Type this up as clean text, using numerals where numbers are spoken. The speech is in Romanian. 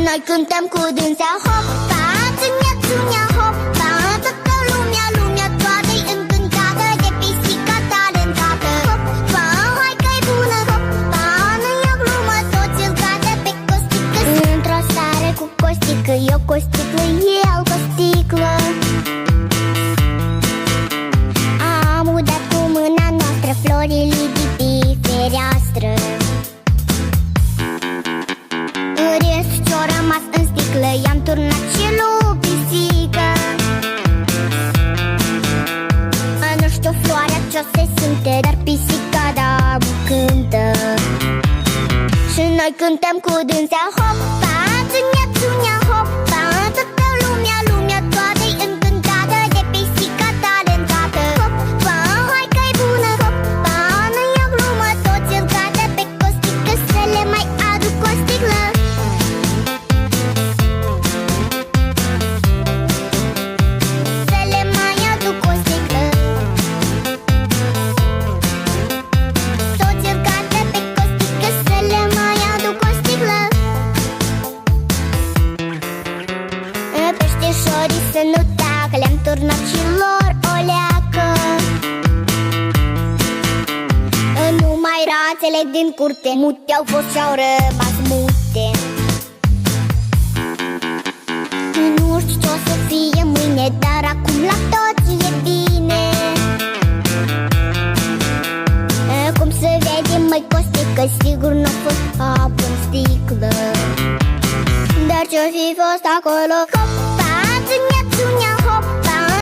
noi cântăm cu dânsea. Hopa, țânia, țânia, hopa, toată lumea, lumea toată-i încântată de pisica talentată. Hopa, hai că-i bună, hopa, nu e o glumă, toți îl cadă pe Costică. Într-o seară cu Costică, eu Costiclă, el Costiclă. Am udat cu mâna noastră florile de pe fereastră. În rest ce-o rămas în sticlă i-am turnat și lui pisică. Nu știu floarea ce-o se simte, dar pisica da cântă. Și noi cântăm cu dânsea. Hopa, țânia, țânia, hopa, toată lumea, lumea toată-i încântată de pisica talentată. Hopa, hai că-i bună, hopa, nu e o glumă, toți îl cadă pe Costică. Să le mai aduc o sticlă. Să le mai aduc o sticlă. Toți îl cadă pe Costică. Să le mai aduc o sticlă. Peștișorii să nu tacă, le-am turnat și lor o leacă. Numai rațele din curte mute au fost și-au rămas mute. Nu știu ce-o să fie mâine, dar acum la toți e bine. Cum să vedem, măi Costică, sigur n-a fost apă în sticlă. Dar ce-o fi fost acolo, hop,